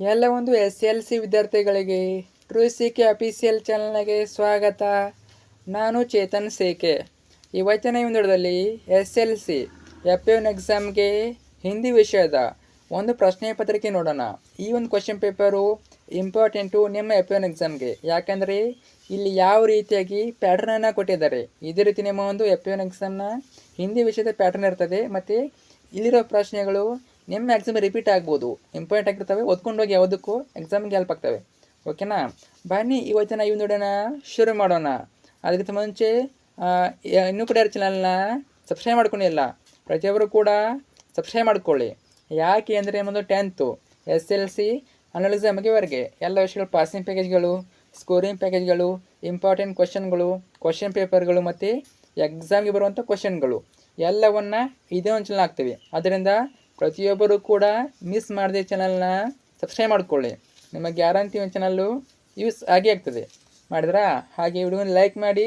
ಎಲ್ಲ ಒಂದು SLC ವಿದ್ಯಾರ್ಥಿಗಳಿಗೆ ಟ್ರೂ ಕೆ ಅಫಿಷಿಯಲ್ ಚಾನಲ್ಗೆ ಸ್ವಾಗತ. ನಾನು ಚೇತನ್ ಸೇಕೆ. ಇವತ್ತಿನ ವಿಡಿಯೋದಲ್ಲಿ SLC F1 ಎಕ್ಸಾಮ್ಗೆ ಹಿಂದಿ ವಿಷಯದ ಒಂದು ಪ್ರಶ್ನೆ ಪತ್ರಿಕೆ ನೋಡೋಣ. ಈ ಒಂದು ಕ್ವಶನ್ ಪೇಪರು ಇಂಪಾರ್ಟೆಂಟು ನಿಮ್ಮ F1 ಎಕ್ಸಾಮ್ಗೆ. ಯಾಕೆಂದರೆ ಇಲ್ಲಿ ಯಾವ ರೀತಿಯಾಗಿ ಪ್ಯಾಟರ್ನನ್ನು ಕೊಟ್ಟಿದ್ದಾರೆ. ಇದೇ ರೀತಿ ನಿಮ್ಮ ಒಂದು F1 ಎಕ್ಸಾಮ್ನ ಹಿಂದಿ ವಿಷಯದ ಪ್ಯಾಟರ್ನ್ ಇರ್ತದೆ. ಮತ್ತು ಇಲ್ಲಿರೋ ಪ್ರಶ್ನೆಗಳು ನಿಮ್ಮ ಎಕ್ಸಾಮ್ ರಿಪೀಟ್ ಆಗ್ಬೋದು, ಇಂಪಾರ್ಟೆಂಟ್ ಆಗಿರ್ತವೆ, ಓದ್ಕೊಂಡೋಗಿ ಯಾವುದಕ್ಕೂ ಎಕ್ಸಾಮ್ಗೆ ಹೆಲ್ಪ್ ಆಗ್ತವೆ. ಓಕೆನಾ? ಬನ್ನಿ ಇವತ್ತಿನ ಈ ವಿಡಿಯೋನ ಶುರು ಮಾಡೋಣ. ಅದಕ್ಕಿಂತ ಮುಂಚೆ ಇನ್ನೂ ಕೂಡ ಚಾನಲ್ನ ಸಬ್ಸ್ಕ್ರೈಬ್ ಮಾಡ್ಕೊಂಡಿಲ್ಲ, ಪ್ರತಿಯೊಬ್ಬರು ಕೂಡ ಸಬ್ಸ್ಕ್ರೈಬ್ ಮಾಡ್ಕೊಳ್ಳಿ. ಯಾಕೆ ಅಂದರೆ ನಮ್ಮದು 10th SLC ಅನ್ನಲ್ ಎಕ್ಸಾಮ್ಗೆವರೆಗೆ ಎಲ್ಲ ವಿಷಯಗಳು, ಪಾಸಿಂಗ್ ಪ್ಯಾಕೇಜ್ಗಳು, ಸ್ಕೋರಿಂಗ್ ಪ್ಯಾಕೇಜ್ಗಳು, ಇಂಪಾರ್ಟೆಂಟ್ ಕ್ವಶನ್ಗಳು, ಕ್ವಶನ್ ಪೇಪರ್ಗಳು ಮತ್ತು ಎಕ್ಸಾಮ್ಗೆ ಬರುವಂಥ ಕ್ವಶನ್ಗಳು ಎಲ್ಲವನ್ನು ಇದೇ ಒಂದು ಚಾನಲ್ ಹಾಕ್ತೀವಿ. ಅದರಿಂದ ಪ್ರತಿಯೊಬ್ಬರು ಕೂಡ ಮಿಸ್ ಮಾಡದೆ ಚಾನಲ್ನ ಸಬ್ಸ್ಕ್ರೈಬ್ ಮಾಡ್ಕೊಳ್ಳಿ. ನಿಮಗೆ ಗ್ಯಾರಂಟಿ ಒಂದು ಚಾನಲ್ಲು ಯೂಸ್ ಆಗೇ ಆಗ್ತದೆ. ಮಾಡಿದ್ರಾ? ಹಾಗೆ ವಿಡಿಯೋನ ಲೈಕ್ ಮಾಡಿ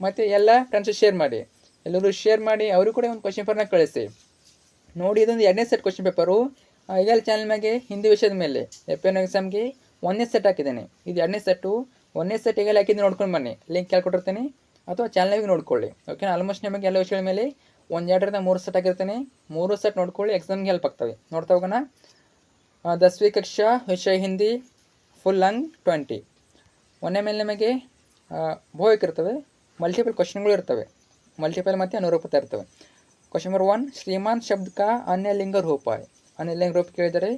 ಮತ್ತು ಎಲ್ಲ ಫ್ರೆಂಡ್ಸ್ ಶೇರ್ ಮಾಡಿ. ಎಲ್ಲರೂ ಶೇರ್ ಮಾಡಿ ಅವರು ಕೂಡ ಒಂದು ಕ್ವಶನ್ ಪೇಪರ್ನ ಕಳಿಸಿ. ನೋಡಿ, ಇದೊಂದು 2ನೇ ಸೆಟ್ ಕ್ವಶನ್ ಪೇಪರು. ಈಗಲ್ಲ ಚಾನಲ್ ಮೇಲೆ ಹಿಂದಿ ವಿಷಯದ ಮೇಲೆ F1 ಎಕ್ಸಾಮ್ಗೆ 1ನೇ ಸೆಟ್ ಹಾಕಿದ್ದೇನೆ. ಇದು 2ನೇ ಸೆಟ್ಟು. 1ನೇ ಸೆಟ್ ಈಗಲ್ಲ ಹಾಕಿದ್ದು ನೋಡ್ಕೊಂಡು ಬನ್ನಿ, ಲಿಂಕ್ ಕೇಳ್ಕೊಟ್ಟಿರ್ತೀನಿ ಅಥವಾ ಚಾನಲ್ಗೆ ನೋಡ್ಕೊಳ್ಳಿ. ಓಕೆ, ಆಲ್ಮೋಸ್ಟ್ ನಿಮಗೆ ಎಲ್ಲ ವಿಷಯಗಳ ಮೇಲೆ 1-2 ಸೆಟ್ ಆಗಿರ್ತೀನಿ. 3 ಸೆಟ್ ನೋಡ್ಕೊಳ್ಳಿ, ಎಕ್ಸಾಮ್ಗೆ ಹೆಲ್ಪ್ ಆಗ್ತವೆ. ನೋಡ್ತಾ ಹೋಗೋಣ. 10वीं ಕಕ್ಷಾ ವಿಷಯ ಹಿಂದಿ ಫುಲ್ ಅಂಗ್ 20. ಒಂದೇ ಮೇಲೆ ನಿಮಗೆ ಬೋಯಕ್ ಇರ್ತವೆ, ಮಲ್ಟಿಪಲ್ ಕ್ವಶನ್ಗಳು ಇರ್ತವೆ, ಮಲ್ಟಿಪಲ್ ಮತ್ತು ಅನುರೂಪತೆ ಇರ್ತವೆ. ಕ್ವಶನ್ ನಂಬರ್ 1, ಶ್ರೀಮಾನ್ ಶಬ್ದ ಕಾ ಅನ್ಯ ಲಿಂಗ ರೂಪ है. ಅನ್ಯ ಲಿಂಗ ರೂಪ ಕೇಳಿದರೆ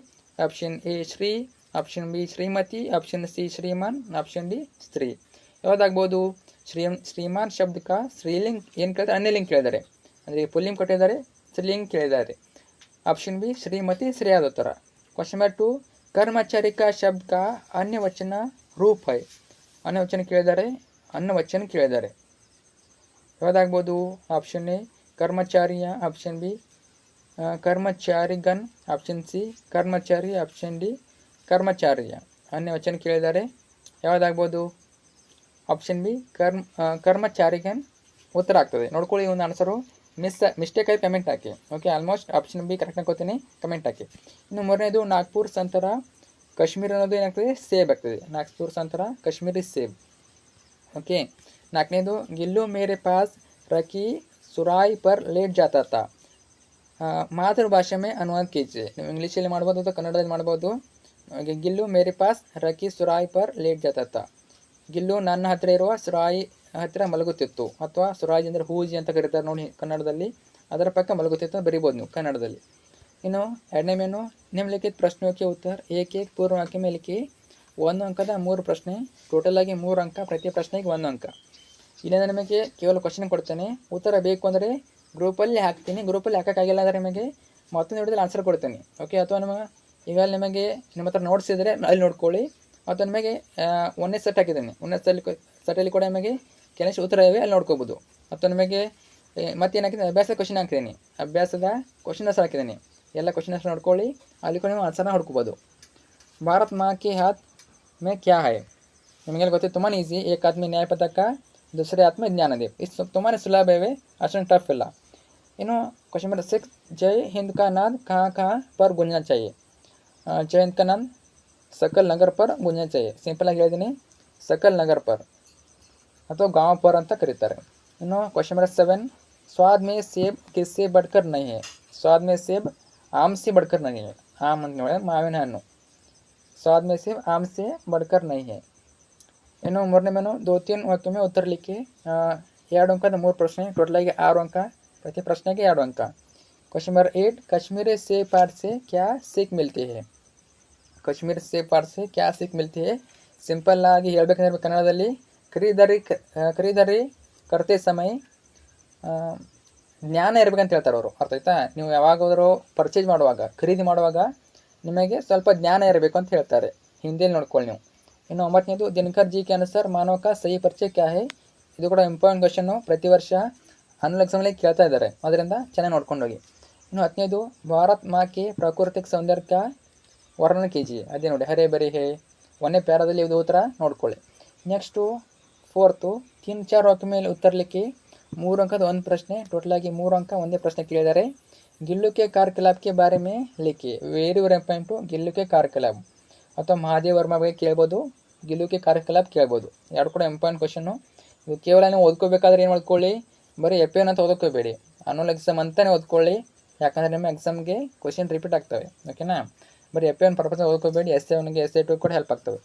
option A Shri, option B Shrimati, option C Shriman, option D ಸ್ತ್ರೀ. ಯಾವುದಾಗ್ಬೋದು? ಶ್ರೀಮಾನ್ ಶಬ್ದ ಕಾ ಸ್ತ್ರೀಲಿಂಗ್ ಏನು ಕೇಳಿದರೆ, ಅನ್ಯ ಲಿಂಗ್ ಕೇಳಿದ್ದಾರೆ, ಅಂದರೆ ಪುಲ್ಲಿಂಗ್ ಕೊಟ್ಟಿದ್ದಾರೆ, ಸ್ತ್ರೀಲಿಂಗ್ ಕೇಳಿದ್ದಾರೆ. ಆಪ್ಷನ್ ಬಿ ಶ್ರೀಮತಿ ಸರಿಯಾದ ಉತ್ತರ. ಕ್ವಶನ್ ನಂಬರ್ 2, कर्मचारी का शब्द का अन्य वचन रूप है. अन्य वचन ಕೇಳಿದ್ದಾರೆ, अन्य वचन ಕೇಳಿದ್ದಾರೆ. ಯಾವುದಾಗ್ಬೋದು? ಆಪ್ಷನ್ ಎ ಕರ್ಮಚಾರಿಯ, ಆಪ್ಷನ್ ಬಿ ಕರ್ಮಚಾರಿಗನ್, ಆಪ್ಷನ್ ಸಿ ಕರ್ಮಚಾರಿ, ಆಪ್ಷನ್ ಡಿ ಕರ್ಮಚಾರಿಯ. अन्य ವಚನ ಕೇಳಿದ್ದಾರೆ. ಯಾವುದಾಗ್ಬೋದು? ಆಪ್ಷನ್ ಬಿ ಕರ್ಮಚಾರಿಗನ್ ಉತ್ತರ ಆಗ್ತದೆ. ನೋಡ್ಕೊಳ್ಳಿ, ಒಂದು ಆನ್ಸರು ಮಿಸ್ಟೇಕ್ ಆಗಿ ಕಮೆಂಟ್ ಹಾಕಿ. Okay, almost option B correct ಅನ್ಕೋತೀನಿ, ಕಮೆಂಟ್ ಹಾಕಿ. ಇನ್ನು 3ನೇದು, ನಾಗ್ಪುರ್ ಸಂತರ ಕಾಶ್ಮೀರ ಅನ್ನೋದು ಏನಾಗ್ತದೆ? ಸೇಬ್ ಆಗ್ತದೆ. ನಾಗ್ಪುರ್ ಸಂತರ ಕಾಶ್ಮೀರಿ ಸೇಬ್. ಓಕೆ. 4ನೇದು, ಗಿಲ್ಲು ಮೇರೆ ಪಾಸ್ ರಕಿ ಸುರಾಯ್ ಪರ್ ಲೇಟ್ ಜಾತಾ ತಾ. ಮಾತೃಭಾಷೆ ಮೇ ಅನುವಾದ ಕೀಜಿಯೆ. ನೀವು ಇಂಗ್ಲೀಷಲ್ಲಿ ಮಾಡ್ಬೋದು ಅಥವಾ ಕನ್ನಡದಲ್ಲಿ ಮಾಡ್ಬೋದು. ಗಿಲ್ಲು ಮೇರೆ ಪಾಸ್ ರಕಿ ಸುರಾಯ್ ಪರ್ ಲೇಟ್ ಜಾತಾ ತಾ. ಗಿಲ್ಲು ನನ್ನ ಹತ್ತಿರ ಇರುವ ಸುರಾಯಿ ಹತ್ತಿರ ಮಲಗುತ್ತಿತ್ತು, ಅಥವಾ ಸುರಾಯಿ ಅಂದರೆ ಹೂಜಿ ಅಂತ ಕರೀತಾರೆ ನೋಡಿ ಕನ್ನಡದಲ್ಲಿ, ಅದರ ಪಕ್ಕ ಮಲಗುತ್ತಿತ್ತು ಅಂತ ಬರಿಬೋದು ನೀವು ಕನ್ನಡದಲ್ಲಿ. ಇನ್ನು 2ನೇ ಮೆನು, ನಿಮ್ಲಿಖಿತ ಪ್ರಶ್ನೆಗೆ ಉತ್ತರ ಏಕೆ ಪೂರ್ವ ವಾಕ್ಯ ಮೇಲೆ ಲಿಖಿ. 1 ಅಂಕದ 3 ಪ್ರಶ್ನೆ, ಟೋಟಲ್ ಆಗಿ 3 ಅಂಕ, ಪ್ರತಿ ಪ್ರಶ್ನೆಗೆ 1 ಅಂಕ. ಇಲ್ಲಿಂದ ನಿಮಗೆ ಕೇವಲ ಕ್ವಶನ್ ಕೊಡ್ತೇನೆ, ಉತ್ತರ ಬೇಕು ಅಂದರೆ ಗ್ರೂಪಲ್ಲಿ ಹಾಕ್ತೀನಿ. ಗ್ರೂಪಲ್ಲಿ ಹಾಕೋಕ್ಕಾಗಿಲ್ಲ ಅಂದರೆ ನಿಮಗೆ ಮತ್ತೊಂದು ವಿಡಿಯೋದಲ್ಲಿ ಆನ್ಸರ್ ಕೊಡ್ತೀನಿ. ಓಕೆ, ಅಥವಾ ಈಗ ನಿಮಗೆ ನಿಮ್ಮ ಹತ್ರ ನೋಟ್ಸ್ ಇದ್ದರೆ ಅಲ್ಲಿ ನೋಡ್ಕೊಳ್ಳಿ, ಅಥವಾ ನಿಮಗೆ 1ನೇ ಸೆಟ್ ಹಾಕಿದ್ದೀನಿ, 1ನೇ ಸೆಟ್ಟಲ್ಲಿ ಕೂಡ ನಿಮಗೆ ಕೆಲಸ ಉತ್ತರ ಇವೆ, ಅಲ್ಲಿ ನೋಡ್ಕೋಬೋದು. ಅಥವಾ ನಿಮಗೆ ಮತ್ತೇನು ಹಾಕಿದ್ದೀನಿ, ಅಭ್ಯಾಸದ ಕ್ವಶನ್ ಹಾಕಿದ್ದೀನಿ, ಅಭ್ಯಾಸದ ಕ್ವಶನ್ ಆನ್ಸರ್ ಹಾಕಿದ್ದೀನಿ, ಎಲ್ಲ ಕ್ವಶನ್ ಆನ್ಸರ್ ನೋಡ್ಕೊಳ್ಳಿ, ಅಲ್ಲಿ ಕೂಡ ನೀವು ಆನ್ಸರ್ನ ಹುಡ್ಕೋಬೋದು. ಭಾರತ್ ಮಾ ಕೆ ಹಾತ್ ಮೇ ಕ್ಯಾ ಹೈ. ನಿಮಗೆಲ್ಲ ಗೊತ್ತಿದೆ, ತುಂಬಾ ಈಸಿ. ಏಕ ಆತ್ಮ ನ್ಯಾಯ ಪದಕ, ದೂಸರೆ ಆತ್ಮ ಜ್ಞಾನದೇವ್. ಇದು ತುಂಬಾ ಸುಲಭ ಇವೆ, ಅಷ್ಟೊಂದು ಟಫ್ ಇಲ್ಲ. ಇನ್ನು ಕ್ವಶನ್ ನಂಬರ್ 6, ಜೈ ಹಿಂದ್ ಕಾ ನಾದ್ ಕहाँ कहाँ पर गूंजना चाहिए. ಜೈ ಹಿಂದ್ ಕಾ ನಾದ್ सकल नगर पर गूंजना चाहिए. ಸಿಂಪಲ್ ಆಗಿ ಹೇಳಿದ್ದೀನಿ, सकल नगर पर ಅಥವಾ गाँव पर ಅಂತ ಕರೀತಾರೆ. ಇನ್ನು ಕ್ವಶನ್ ನಂಬರ್ 7, स्वाद में सेब किससे बढ़कर नहीं है. स्वाद में सेब आम से बढ़कर नहीं है. आम ಅಂತ ನೋಡಿ ಮಾವಿನ ಹಣ್ಣು. स्वाद में सेब आम से बढ़कर नहीं है. ಇನ್ನು 3ನೇ ಮೆನು, 2-3 ವಾಕ್ಯ में उत्तर लिखिए. 2 ಅಂಕದ 3 ಪ್ರಶ್ನೆ, ಟೋಟಲ್ ಆಗಿ 6 ಅಂಕ, ಪ್ರತಿ ಪ್ರಶ್ನೆಗೆ 2 ಅಂಕ. ಕ್ವಶನ್ ನಂಬರ್ 8, कश्मीरी सेब पाठ से क्या सीख मिलती है. कश्मीर सेब पाठ से क्या सीख मिलती है. ಸಿಂಪಲ್ ಆಗಿ ಹೇಳ್ಬೇಕಂದ್ರೆ ಕನ್ನಡದಲ್ಲಿ ಖರೀದಾರಿ ಕರ್ತೆ ಸಮಯ ಜ್ಞಾನ ಇರಬೇಕಂತ ಹೇಳ್ತಾರೆ ಅವರು. ಅರ್ಥ ಆಯ್ತಾ? ನೀವು ಯಾವಾಗಾದರೂ ಪರ್ಚೇಸ್ ಮಾಡುವಾಗ, ಖರೀದಿ ಮಾಡುವಾಗ ನಿಮಗೆ ಸ್ವಲ್ಪ ಜ್ಞಾನ ಇರಬೇಕು ಅಂತ ಹೇಳ್ತಾರೆ. ಹಿಂದಿಯಲ್ಲಿ ನೋಡ್ಕೊಳ್ಳಿ ನೀವು. ಇನ್ನು 9ನೇದು, ದಿನಕರ್ ಜಿ ಕೆ ಅನುಸಾರ ಮಾನವ ಕಾ ಸಹಿ ಪರಿಚಯ ಕ್ಯಾ ಹೈ. ಇದು ಕೂಡ ಇಂಪಾರ್ಟೆಂಟ್ ಕ್ವಶನ್ನು, ಪ್ರತಿ ವರ್ಷ ಅನ್ನಲ್ ಎಕ್ಸಾಮಲ್ಲಿ ಕೇಳ್ತಾ ಇದ್ದಾರೆ, ಅದರಿಂದ ಚೆನ್ನಾಗಿ ನೋಡ್ಕೊಂಡೋಗಿ. ಇನ್ನು 10ನೇದು, ಭಾರತ್ ಮಾ ಕೆ ಪ್ರಾಕೃತಿಕ ಸೌಂದರ್ಯ ಕಾ ವರ್ಣನೆ ಕೀಜಿಯೆ. ಅದೇ ನೋಡಿ, ಹರೇ ಬರಿ ಹೇ. 1ನೇ ಪ್ಯಾರಾದಲ್ಲಿ ಇದು ಉತ್ತರ ನೋಡ್ಕೊಳ್ಳಿ. ನೆಕ್ಸ್ಟು 4th, 3-4 ವಾಕ್ಯ ಮೇಲೆ ಉತ್ತರ ಲಿಖಿ. 3 ಅಂಕದ 1 ಪ್ರಶ್ನೆ, ಟೋಟಲ್ ಆಗಿ 3 ಅಂಕ, ಒಂದೇ ಪ್ರಶ್ನೆ ಕೇಳಿದ್ದಾರೆ. ಗಿಲ್ಲು ಕೆ ಕಾರ್ಕಲಾಬ್ ಕೆ ಬಾರೆ ಮೇ ಲಿಖಿ. ವೆರಿ ಇಂಪಾರ್ಟೆಂಟು, ಗಿಲ್ಲು ಕೆ ಕಾರ್ಕಲಾಬ್. ಅಥವಾ ಮಹಾದೇವ್ ವರ್ಮ ಬಗ್ಗೆ ಕೇಳ್ಬೋದು, ಗೆಲುವಿಗೆ ಕಾರ್ಯಕಲಾಪ್ ಕೇಳ್ಬೋದು. ಎರಡು ಕೂಡ ಇಂಪಾರ್ಟೆಂಟ್ ಕ್ವಶನ್ನು. ಇದು ಕೇವಲ ನೀವು ಓದ್ಕೋಬೇಕಾದ್ರೆ ಏನು ಓದ್ಕೊಳ್ಳಿ, ಬರೀ FAN ಅಂತ ಓದ್ಕೋಬೇಡಿ, ಅನ್ನೋಲ್ ಎಕ್ಸಾಮ್ ಅಂತಲೇ ಓದ್ಕೊಳ್ಳಿ. ಯಾಕಂದರೆ ನಿಮ್ಮ ಎಕ್ಸಾಮ್ಗೆ ಕ್ವಶನ್ ರಿಪೀಟ್ ಆಗ್ತವೆ. ಓಕೆನಾ, ಬರೀ FAN ಪರ್ಪಸ್ ಓದ್ಕೋಬೇಡಿ. SA1ಗೆ SA2 ಕೂಡ ಹೆಲ್ಪ್ ಆಗ್ತವೆ.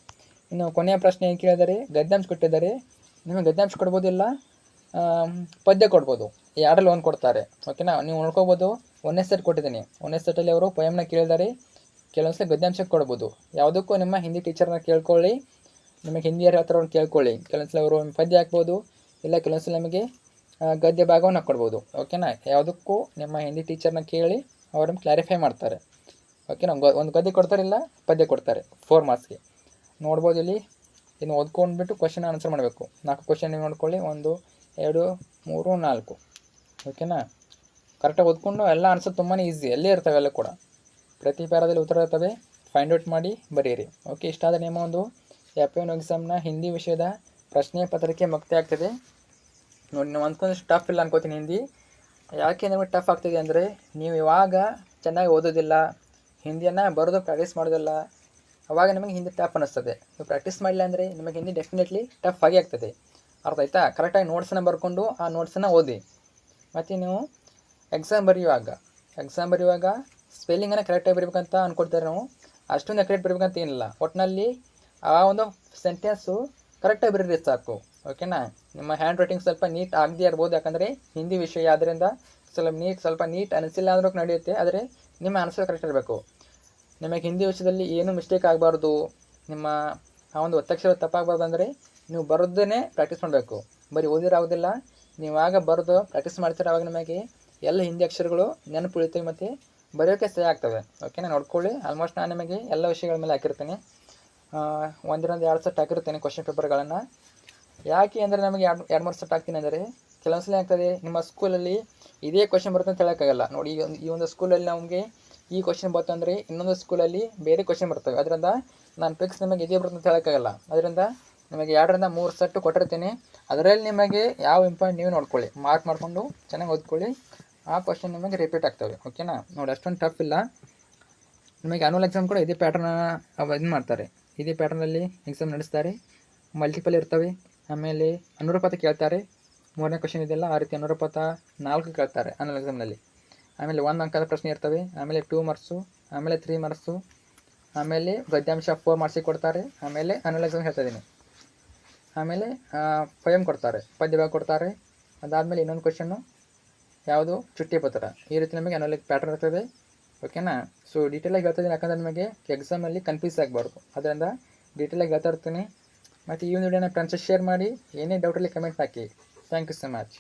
ಇನ್ನು ಕೊನೆಯ ಪ್ರಶ್ನೆ ಏನು ಕೇಳಿದರೆ, ಗದ್ಯಾಂಶ ಕೊಟ್ಟಿದ್ದಾರೆ. ನಿಮಗೆ ಗದ್ಯಾಂಶ ಕೊಡ್ಬೋದಿಲ್ಲ, ಪದ್ಯ ಕೊಡ್ಬೋದು, ಎರಡರಲ್ಲಿ ಒಂದು ಕೊಡ್ತಾರೆ. ಓಕೆನಾ, ನೀವು ನೋಡ್ಕೋಬೋದು. 1ನೇ ಸೆಟ್ ಕೊಟ್ಟಿದ್ದೀನಿ. 1ನೇ ಸೆಟ್ಟಲ್ಲಿ ಅವರು ಪೊಯಮ್ನ ಕೇಳಿದ್ದಾರೆ, ಕೆಲವೊಂದ್ಸಲ ಗದ್ಯಾಂಶ ಕೊಡ್ಬೋದು. ಯಾವುದಕ್ಕೂ ನಿಮ್ಮ ಹಿಂದಿ ಟೀಚರ್ನ ಕೇಳ್ಕೊಳ್ಳಿ, ನಿಮಗೆ ಹಿಂದಿ ಯಾರು ಹೇಳ್ತಾರೋ ಅವ್ರು ಕೇಳ್ಕೊಳ್ಳಿ. ಕೆಲವೊಂದ್ಸಲ ಅವರು ಪದ್ಯ ಹಾಕ್ಬೋದು, ಇಲ್ಲ ಕೆಲವೊಂದ್ಸಲ ನಿಮಗೆ ಗದ್ಯ ಭಾಗವನ್ನು ಹಾಕ್ಕೊಡ್ಬೋದು. ಓಕೆನಾ, ಯಾವುದಕ್ಕೂ ನಿಮ್ಮ ಹಿಂದಿ ಟೀಚರ್ನ ಕೇಳಿ ಅವ್ರನ್ನ ಕ್ಲಾರಿಫೈ ಮಾಡ್ತಾರೆ. ಓಕೆನಾ, ಒಂದು ಗದ್ಯ ಕೊಡ್ತಾರೆ, ಇಲ್ಲ ಪದ್ಯ ಕೊಡ್ತಾರೆ 4 ಮಾರ್ಕ್ಸ್ಗೆ. ನೋಡ್ಬೋದು ಇಲ್ಲಿ. ಇನ್ನು ಓದ್ಕೊಂಡ್ಬಿಟ್ಟು ಕ್ವಶನ್ ಆನ್ಸರ್ ಮಾಡಬೇಕು. 4 ಕ್ವಶನ್ ನೀವು ನೋಡ್ಕೊಳ್ಳಿ, 1 2 3 4. ಓಕೆನಾ, ಕರೆಕ್ಟಾಗಿ ಓದ್ಕೊಂಡು ಎಲ್ಲ ಆನ್ಸರ್ ತುಂಬಾ ಈಸಿ, ಎಲ್ಲೇ ಇರ್ತವೆ ಎಲ್ಲ ಕೂಡ. ಪ್ರತಿ ಪ್ಯಾರಾದಲ್ಲಿ ಉತ್ತರ ಇರ್ತವೆ, ಫೈಂಡ್ ಔಟ್ ಮಾಡಿ ಬರೀರಿ. ಓಕೆ, ಇಷ್ಟಾದ ನಿಮ್ಮ ಒಂದು FAN ಎಕ್ಸಾಮ್ನ ಹಿಂದಿ ವಿಷಯದ ಪ್ರಶ್ನೆ ಪತ್ರಿಕೆ ಮುಕ್ತಿ ಆಗ್ತದೆ. ನೋಡಿ, ನೀವು ಅಂದ್ಕೊಂಡಷ್ಟು ಟಫ್ ಇಲ್ಲ ಅನ್ಕೋತೀನಿ ಹಿಂದಿ. ಯಾಕೆ ನಿಮಗೆ ಟಫ್ ಆಗ್ತಿದೆ ಅಂದರೆ, ನೀವು ಇವಾಗ ಚೆನ್ನಾಗಿ ಓದೋದಿಲ್ಲ, ಹಿಂದಿಯನ್ನು ಬರೋದು ಪ್ರಾಕ್ಟೀಸ್ ಮಾಡೋದಿಲ್ಲ, ಅವಾಗ ನಿಮಗೆ ಹಿಂದಿ ಟಫ್ ಅನ್ನಿಸ್ತದೆ. ನೀವು ಪ್ರಾಕ್ಟೀಸ್ ಮಾಡಿಲ್ಲ ಅಂದರೆ ನಿಮಗೆ ಹಿಂದಿ ಡೆಫಿನೆಟ್ಲಿ ಟಫ್ ಆಗಿ ಆಗ್ತದೆ. ಅರ್ಥ ಆಯ್ತಾ? ಕರೆಕ್ಟಾಗಿ ನೋಟ್ಸನ್ನು ಬರ್ಕೊಂಡು ಆ ನೋಟ್ಸನ್ನು ಓದಿ. ಮತ್ತು ನೀವು ಎಕ್ಸಾಮ್ ಬರೆಯುವಾಗ ಸ್ಪೆಲ್ಲಿಂಗನ್ನು ಕರೆಕ್ಟಾಗಿ ಬರೀಬೇಕಂತ ಅಂದ್ಕೊಡ್ತಾರೆ ನಾವು. ಅಷ್ಟೊಂದು ಕರೆಕ್ಟ್ ಬರೀಬೇಕಂತ ಏನಿಲ್ಲ, ಒಟ್ಟಿನಲ್ಲಿ ಆ ಒಂದು ಸೆಂಟೆನ್ಸು ಕರೆಕ್ಟಾಗಿ ಬರೀರಿ ಸಾಕು. ಓಕೆನಾ, ನಿಮ್ಮ ಹ್ಯಾಂಡ್ ರೈಟಿಂಗ್ ಸ್ವಲ್ಪ ನೀಟ್ ಆಗದೇ ಇರ್ಬೋದು, ಯಾಕಂದರೆ ಹಿಂದಿ ವಿಷಯ ಆದ್ದರಿಂದ ಸ್ವಲ್ಪ ನೀಟ್ ಅನಿಸಿಲ್ಲ ಅಂದ್ರೂ ನಡೆಯುತ್ತೆ. ಆದರೆ ನಿಮ್ಮ ಆನ್ಸರ್ ಕರೆಕ್ಟ್ ಇರಬೇಕು. ನಿಮಗೆ ಹಿಂದಿ ವಿಷಯದಲ್ಲಿ ಏನೂ ಮಿಸ್ಟೇಕ್ ಆಗಬಾರ್ದು, ನಿಮ್ಮ ಆ ಒಂದು ಒತ್ತಕ್ಷರ ತಪ್ಪಾಗಬಾರ್ದು ಅಂದರೆ ನೀವು ಬರೋದನ್ನೇ ಪ್ರಾಕ್ಟೀಸ್ ಮಾಡಬೇಕು. ಬರೀ ಓದಿರಾಗೋದಿಲ್ಲ, ನೀವಾಗ ಬರೋದು ಪ್ರಾಕ್ಟೀಸ್ ಮಾಡ್ತೀರ, ಆವಾಗ ನಿಮಗೆ ಎಲ್ಲ ಹಿಂದಿ ಅಕ್ಷರಗಳು ನೆನಪು ಉಳಿತವೆ ಮತ್ತು ಬರೆಯೋಕ್ಕೆ ಸಹಾಯ ಆಗ್ತವೆ. ಓಕೆನಾ, ನೋಡ್ಕೊಳ್ಳಿ. ಆಲ್ಮೋಸ್ಟ್ ನಾನು ನಿಮಗೆ ಎಲ್ಲ ವಿಷಯಗಳ ಮೇಲೆ ಹಾಕಿರ್ತೀನಿ, 1-2 ಸೆಟ್ ಹಾಕಿರ್ತೇನೆ ಕ್ವಶನ್ ಪೇಪರ್ಗಳನ್ನು. ಯಾಕೆ ಅಂದರೆ ನಮಗೆ 2-3 ಸೆಟ್ ಹಾಕ್ತೀನಿ ಅಂದರೆ, ಕೆಲವೊಂದ್ಸಲ ಆಗ್ತದೆ ನಿಮ್ಮ ಸ್ಕೂಲಲ್ಲಿ ಇದೇ ಕ್ವಶನ್ ಬರುತ್ತೆ ಅಂತ ಹೇಳೋಕ್ಕಾಗಲ್ಲ. ನೋಡಿ, ಈ ಒಂದು ಸ್ಕೂಲಲ್ಲಿ ನಮಗೆ ಈ ಕ್ವಶನ್ ಬರ್ತಂದರೆ ಇನ್ನೊಂದು ಸ್ಕೂಲಲ್ಲಿ ಬೇರೆ ಕ್ವಶನ್ ಬರ್ತವೆ. ಅದರಿಂದ ನಾನು ಫಿಕ್ಸ್ ನಿಮಗೆ ಇದೇ ಬರುತ್ತೆ ಅಂತ ಹೇಳೋಕ್ಕಾಗಲ್ಲ. ಅದರಿಂದ ನಿಮಗೆ 2-3 ಸೆಟ್ಟು ಕೊಟ್ಟಿರ್ತೀನಿ. ಅದರಲ್ಲಿ ನಿಮಗೆ ಯಾವ ಇಂಪಾರ್ಟೆಂಟ್ ನೀವು ನೋಡ್ಕೊಳ್ಳಿ, ಮಾರ್ಕ್ ಮಾಡಿಕೊಂಡು ಚೆನ್ನಾಗಿ ಓದ್ಕೊಳ್ಳಿ. ಆ ಕ್ವಶನ್ ನಿಮಗೆ ರಿಪೀಟ್ ಆಗ್ತವೆ. ಓಕೆನಾ, ನೋಡಿ, ಅಷ್ಟೊಂದು ಟಫ್ ಇಲ್ಲ. ನಿಮಗೆ ಆನ್ಯುವಲ್ ಎಕ್ಸಾಮ್ ಕೂಡ ಇದೇ ಪ್ಯಾಟರ್ನ ಇದು ಮಾಡ್ತಾರೆ, ಇದೇ ಪ್ಯಾಟರ್ನಲ್ಲಿ ಎಕ್ಸಾಮ್ ನಡೆಸ್ತಾರೆ. ಮಲ್ಟಿಪಲ್ ಇರ್ತವೆ, ಆಮೇಲೆ ಅನುರೂಪತೆ ಕೇಳ್ತಾರೆ. 3ನೇ ಕ್ವಶನ್ ಇದೆಲ್ಲ ಆ ರೀತಿ ಅನುರೂಪತ 4 ಕೇಳ್ತಾರೆ ಆನ್ಯುವಲ್ ಎಕ್ಸಾಮ್ನಲ್ಲಿ. ಆಮೇಲೆ 1 ಅಂಕದ ಪ್ರಶ್ನೆ ಇರ್ತವೆ, ಆಮೇಲೆ 2 ಮಾರ್ಕ್ಸು, ಆಮೇಲೆ 3 ಮಾರ್ಕ್ಸು, ಆಮೇಲೆ ಗದ್ಯಾಂಶ 4 ಮಾರ್ಕ್ಸಿಗೆ ಕೊಡ್ತಾರೆ. ಆಮೇಲೆ ಆನ್ಯುವಲ್ ಎಕ್ಸಾಮ್ ಹೇಳ್ತಾ ಇದ್ದೀನಿ. ಆಮೇಲೆ ಪೊಯಮ್ ಕೊಡ್ತಾರೆ, ಪದ್ಯ ಭಾಗ ಕೊಡ್ತಾರೆ. ಅದಾದಮೇಲೆ ಇನ್ನೊಂದು ಕ್ವಶನ್ನು ಯಾವುದು, ಚುಟ್ಟಿ ಪತ್ರ. ಈ ರೀತಿ ನಮಗೆ ಆನ್ಯುವಲ್ ಪ್ಯಾಟರ್ನ್ ಇರ್ತದೆ. ಓಕೆನಾ, ಸೊ ಡೀಟೇಲಾಗಿ ಹೇಳ್ತಾ ಇದ್ದೀನಿ, ಯಾಕಂದರೆ ನಿಮಗೆ ಎಕ್ಸಾಮಲ್ಲಿ ಕನ್ಫ್ಯೂಸ್ ಆಗಬಾರ್ದು. ಅದರಿಂದ ಡೀಟೇಲಾಗಿ ಹೇಳ್ತಾ ಇರ್ತೀನಿ. ಮತ್ತು ಈ ಒಂದು ವಿಡಿಯೋನ ಫ್ರೆಂಡ್ಸ್ ಶೇರ್ ಮಾಡಿ, ಏನೇ ಡೌಟಲ್ಲಿ ಕಮೆಂಟ್ ಹಾಕಿ. Thank you so much.